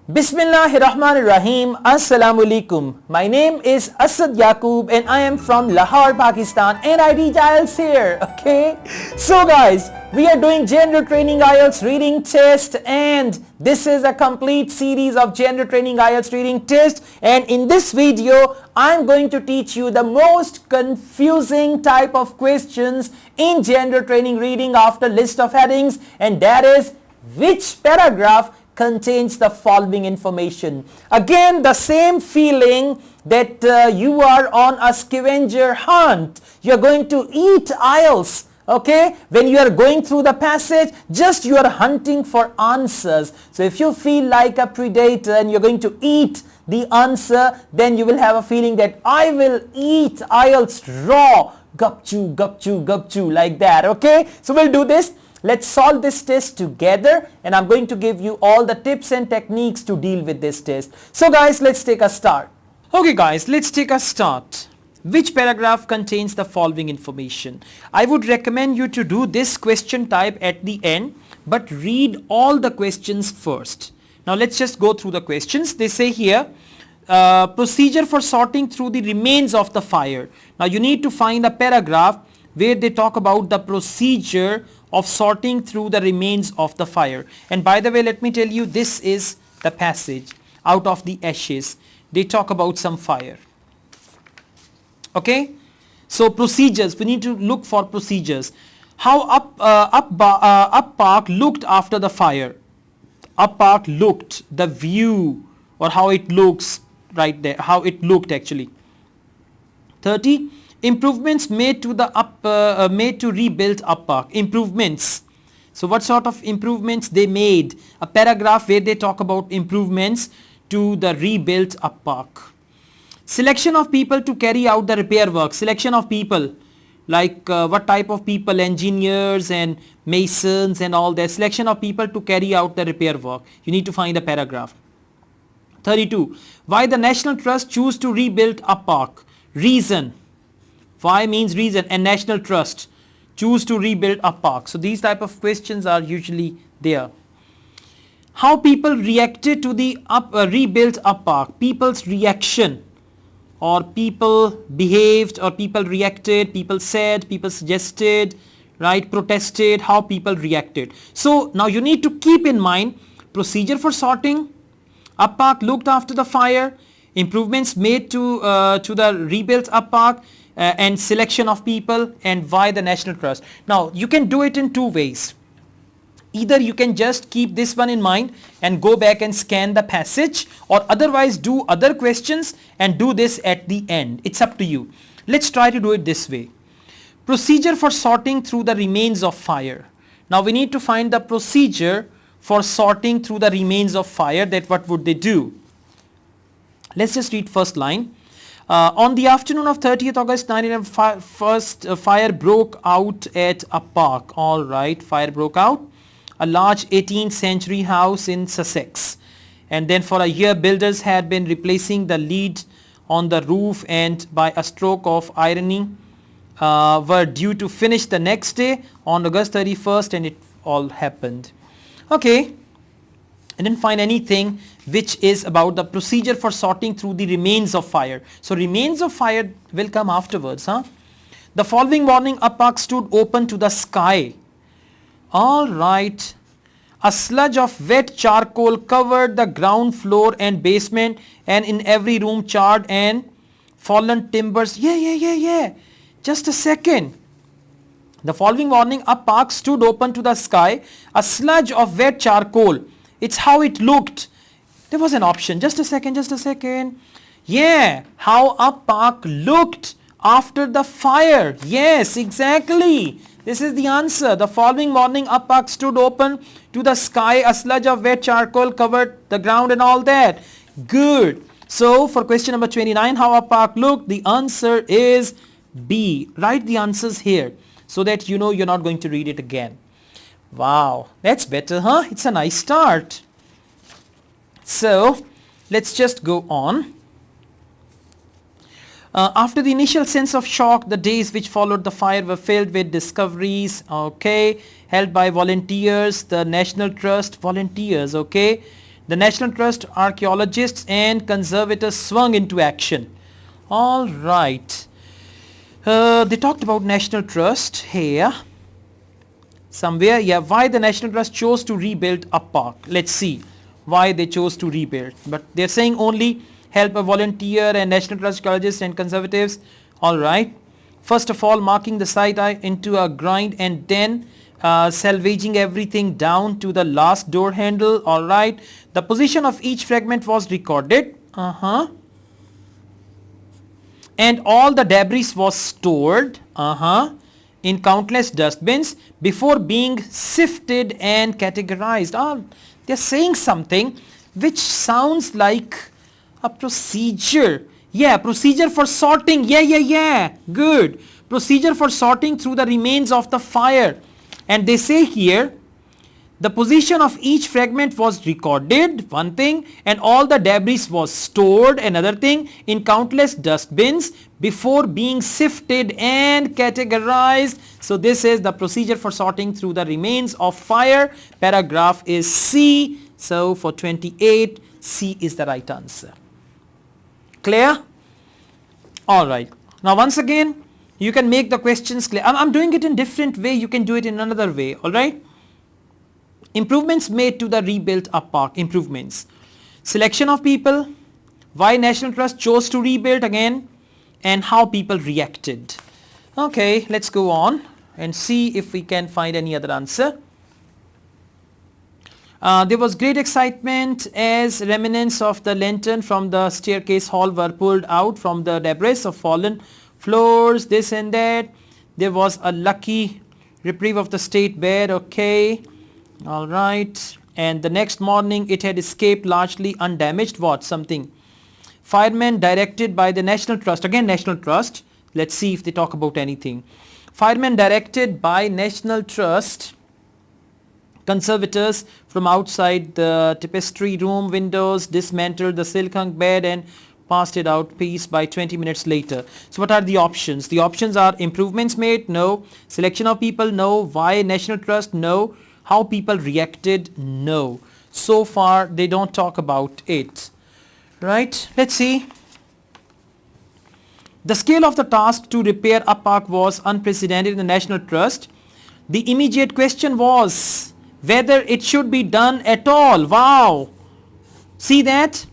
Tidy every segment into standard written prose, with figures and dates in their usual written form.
Bismillahirrahmanirrahim. Assalamu alaikum. My name is Asad Yaqub and I am from Lahore, Pakistan, and I teach IELTS here. Okay. So guys, we are doing general training IELTS reading test, and this is a complete series of general training IELTS reading test, and in this video I'm going to teach you the most confusing type of questions in general training reading after list of headings, and that is which paragraph contains the following information. Again, the same feeling that you are on a scavenger hunt. You're going to eat IELTS. Okay, when you are going through the passage, just you are hunting for answers. So if you feel like a predator and you're going to eat the answer, then you will have a feeling that I will eat IELTS raw, gup chew, gup chew, gup chew, like that. Okay, so we'll do this. Let's solve this test together, and I'm going to give you all the tips and techniques to deal with this test. So guys, let's take a start. Okay guys, let's take a start. Which paragraph contains the following information? I would recommend you to do this question type at the end, but read all the questions first. Now let's just go through the questions. They say here, procedure for sorting through the remains of the fire. Now you need to find a paragraph where they talk about the procedure of sorting through the remains of the fire. And by the way, let me tell you, this is the passage. Out of the ashes, they talk about some fire. Okay, so procedures, we need to look for procedures. How Up Park looked after the fire. Up Park looked, the view, or how it looks right there, how it looked actually. 30. Improvements made to the made to rebuild Up Park. Improvements. So what sort of improvements they made? A paragraph where they talk about improvements to the rebuilt Up Park. Selection of people to carry out the repair work. Selection of people, like what type of people, engineers and masons and all that. Selection of people to carry out the repair work. You need to find a paragraph. 32. Why the National Trust choose to rebuild Up Park. Reason. Why means reason, and National Trust choose to rebuild Up Park. So these type of questions are usually there. How people reacted to the rebuilt Up Park. People's reaction, or people behaved, or people reacted, people said, people suggested, right, protested, how people reacted. So now you need to keep in mind procedure for sorting, Up Park looked after the fire, improvements made to the rebuilt Up Park, and selection of people, and why the National Trust. Now you can do it in two ways. Either you can just keep this one in mind and go back and scan the passage, or otherwise do other questions and do this at the end. It's up to you. Let's try to do it this way. Procedure for sorting through the remains of fire. Now we need to find the procedure for sorting through the remains of fire. That what would they do? Let's just read first line. On the afternoon of 30th August 1911, first fire broke out at a park. All right, fire broke out. A large 18th century house in Sussex. And then for a year, builders had been replacing the lead on the roof, and by a stroke of irony, were due to finish the next day on August 31st, and it all happened. Okay. I didn't find anything which is about the procedure for sorting through the remains of fire. So remains of fire will come afterwards. The following morning, Up Park stood open to the sky. All right. A sludge of wet charcoal covered the ground floor and basement, and in every room charred and fallen timbers. Yeah. Just a second. The following morning, Up Park stood open to the sky. A sludge of wet charcoal. It's how it looked. There was an option. Just a second. Yeah, how Up Park looked after the fire. Yes, exactly. This is the answer. The following morning, Up Park stood open to the sky. A sludge of wet charcoal covered the ground and all that. Good. So for question number 29, how Up Park looked, the answer is B. Write the answers here so that you know you're not going to read it again. Wow, that's better, huh? It's a nice start. So let's just go on. After the initial sense of shock, the days which followed the fire were filled with discoveries, okay, held by volunteers, the National Trust volunteers, okay. The National Trust archaeologists and conservators swung into action. All right. They talked about National Trust here. Somewhere, yeah, why the National Trust chose to rebuild a park. Let's see why they chose to rebuild. But they're saying only help a volunteer and National Trust archaeologists and conservatives. All right. First of all, marking the site into a grind and then salvaging everything down to the last door handle. All right. The position of each fragment was recorded. And all the debris was stored in countless dustbins before being sifted and categorized. They're saying something which sounds like a procedure. Yeah, procedure for sorting. Yeah. Good. Procedure for sorting through the remains of the fire. And they say here, the position of each fragment was recorded, one thing, and all the debris was stored, another thing, in countless dustbins before being sifted and categorized. So this is the procedure for sorting through the remains of fire. Paragraph is C. So for 28, C is the right answer. Clear? All right. Now once again, you can make the questions clear. I'm doing it in different way. You can do it in another way. All right. Improvements made to the rebuilt up park. Improvements. Selection of people. Why National Trust chose to rebuild again. And how people reacted. Okay, let's go on and see if we can find any other answer. There was great excitement as remnants of the lantern from the staircase hall were pulled out from the debris of fallen floors, this and that. There was a lucky reprieve of the state bed. Okay. All right. And the next morning it had escaped largely undamaged. What? Something. Firemen directed by the National Trust. Again, National Trust. Let's see if they talk about anything. Firemen directed by National Trust conservators from outside the tapestry room windows dismantled the silk hung bed and passed it out piece by 20 minutes later. So what are the options? The options are improvements made, no. Selection of people, no. Why National Trust, no. How people reacted, no. So far they don't talk about it. Right? Let's see. The scale of the task to repair a park was unprecedented in the National Trust. The immediate question was whether it should be done at all. Wow. See that?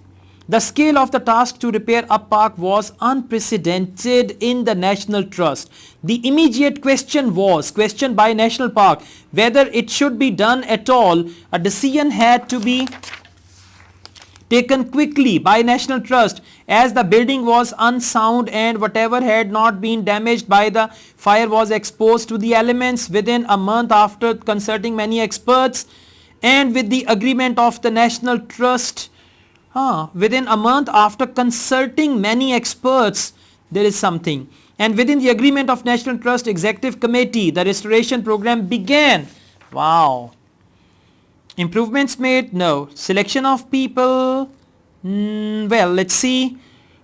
The scale of the task to repair a park was unprecedented in the National Trust. The immediate question was, questioned by National Park, whether it should be done at all. A decision had to be taken quickly by National Trust as the building was unsound and whatever had not been damaged by the fire was exposed to the elements within a month after consulting many experts and with the agreement of the National Trust. Within a month after consulting many experts, there is something. And within the agreement of National Trust Executive Committee, the restoration program began. Wow. Improvements made? No. Selection of people? Well, let's see.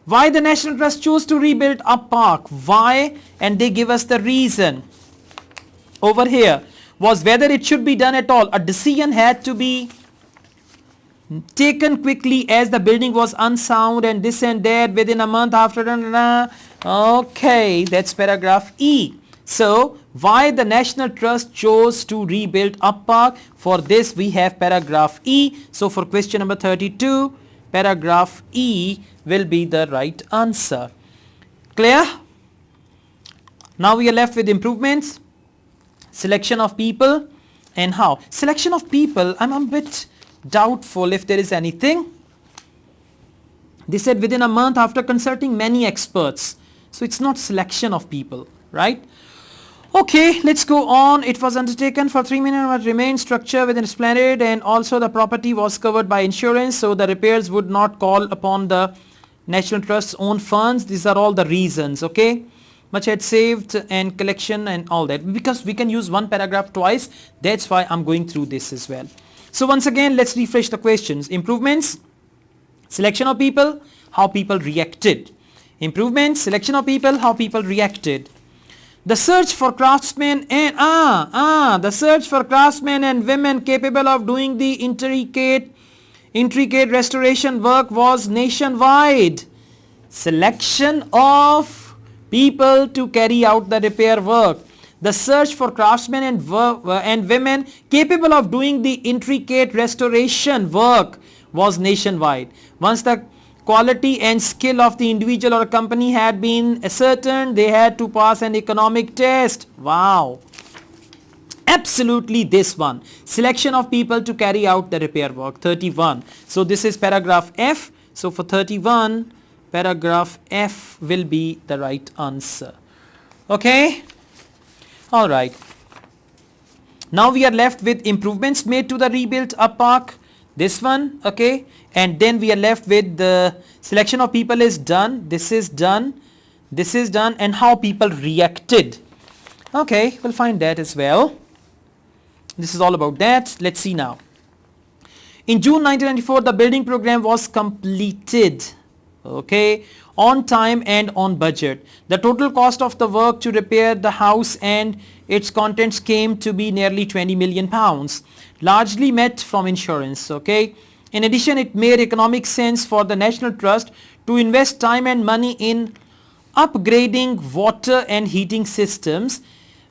Why the National Trust chose to rebuild a park? Why? And they give us the reason. Over here was whether it should be done at all. A decision had to be taken quickly as the building was unsound and this and that within a month after. Okay, that's paragraph E. So, why the National Trust chose to rebuild a park? For this we have paragraph E. So, for question number 32, paragraph E will be the right answer. Clear? Now we are left with improvements, selection of people, and how. Selection of people, I'm a bit doubtful if there is anything. They said within a month after consulting many experts. So it's not selection of people, right? Okay, let's go on. It was undertaken for 3 million but remained structure within Esplanade and also the property was covered by insurance, so the repairs would not call upon the National Trust's own funds. These are all the reasons, okay? Much had saved and collection and all that. Because we can use one paragraph twice, that's why I'm going through this as well. So once again, let's refresh the questions. Improvements, selection of people, how people reacted. Improvements, selection of people, how people reacted. The search for craftsmen and the search for craftsmen and women capable of doing the intricate intricate restoration work was nationwide. Selection of people to carry out the repair work. The search for craftsmen and women capable of doing the intricate restoration work was nationwide. Once the quality and skill of the individual or company had been ascertained, they had to pass an economic test. Wow. Absolutely this one. Selection of people to carry out the repair work. 31. So this is paragraph F. So for 31, paragraph F will be the right answer. Okay. All right. Now we are left with improvements made to the rebuilt Up Park. This one. Okay. And then we are left with the selection of people is done. This is done. This is done. And how people reacted. Okay. We'll find that as well. This is all about that. Let's see now. In June 1994, the building program was completed. Okay, on time and on budget. The total cost of the work to repair the house and its contents came to be nearly 20 million pounds, largely met from insurance. Okay. In addition, it made economic sense for the National Trust to invest time and money in upgrading water and heating systems.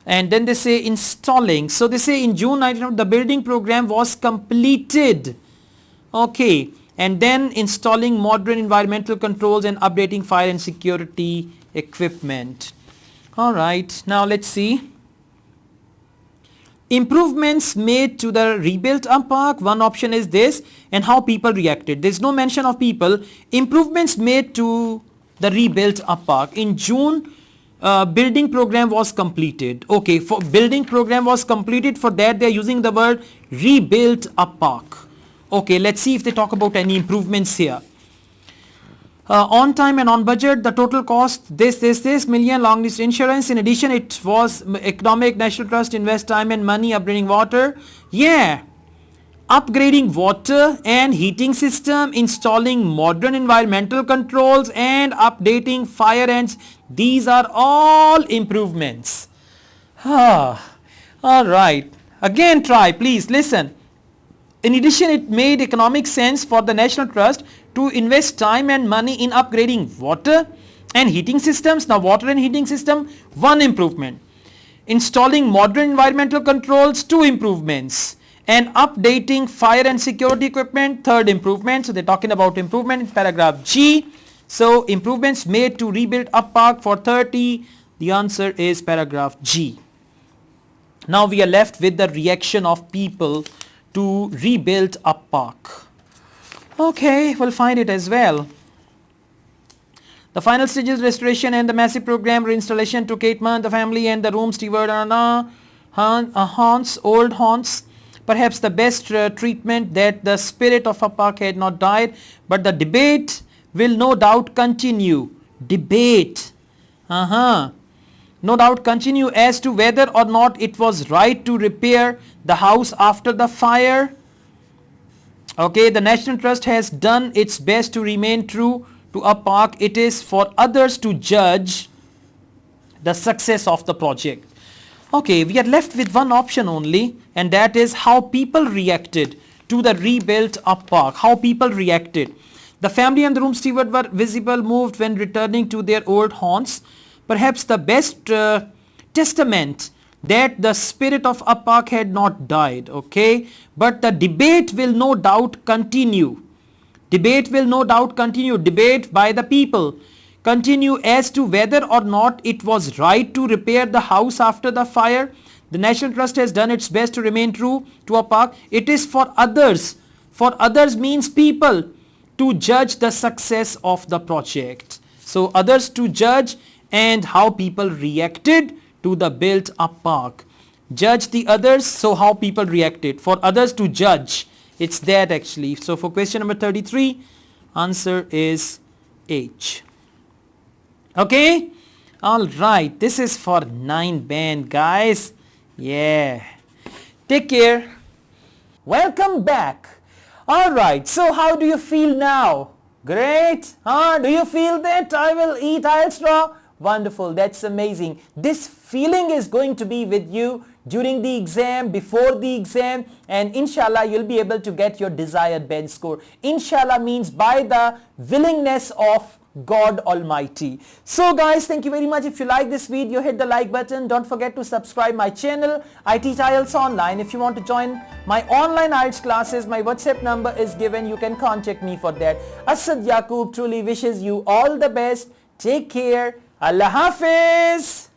And then they say installing. So they say in June 1994, the building program was completed. Okay. And then installing modern environmental controls and updating fire and security equipment. All right. Now let's see. Improvements made to the rebuilt Up Park. One option is this, and how people reacted. There's no mention of people. Improvements made to the rebuilt Up Park. In June, building program was completed. Okay, for building program was completed, for that they're using the word rebuilt Up Park. Okay, let's see if they talk about any improvements here. On time and on budget, the total cost this million, long list insurance. In addition, it was economic, National Trust invest time and money upgrading water. Yeah, upgrading water and heating system, installing modern environmental controls and updating fire ends. These are all improvements. All right. Again try, please listen. In addition, it made economic sense for the National Trust to invest time and money in upgrading water and heating systems. Now water and heating system, one improvement. Installing modern environmental controls, two improvements. And updating fire and security equipment, third improvement. So they're talking about improvement in paragraph G. So improvements made to rebuild Up Park for 30. The answer is paragraph G. Now we are left with the reaction of people to rebuild Up Park. Okay, we'll find it as well. The final stages, restoration and the massive program reinstallation took 8 months. The family and the room steward haunts, old haunts. Perhaps the best treatment that the spirit of Up Park had not died, but the debate will no doubt continue. Debate. No doubt continue as to whether or not it was right to repair the house after the fire. Okay, the National Trust has done its best to remain true to Up Park. It is for others to judge the success of the project. Okay, we are left with one option only, and that is how people reacted to the rebuilt Up Park. How people reacted. The family and the room steward were visible moved when returning to their old haunts. Perhaps the best testament that the spirit of Up Park had not died. Okay, but the debate will no doubt continue. Debate will no doubt continue. Debate by the people continue as to whether or not it was right to repair the house after the fire. The National Trust has done its best to remain true to Up Park. It is for others. For others means people to judge the success of the project. So others to judge and how people reacted to the built Up Park. Judge the others, so how people reacted. For others to judge. It's that actually. So for question number 33, answer is H. Okay? Alright, this is for 9 band guys. Yeah. Take care. Welcome back. Alright, so how do you feel now? Great. Do you feel that I will eat IELTS raw? Wonderful, that's amazing. This feeling is going to be with you during the exam, before the exam, and inshallah you'll be able to get your desired bench score. Inshallah means by the willingness of God Almighty. So guys, thank you very much. If you like this video, hit the like button. Don't forget to subscribe my channel. I teach IELTS online. If you want to join my online IELTS classes, my WhatsApp number is given. You can contact me for that. Asad Yaqub truly wishes you all the best. Take care. Allah Hafiz.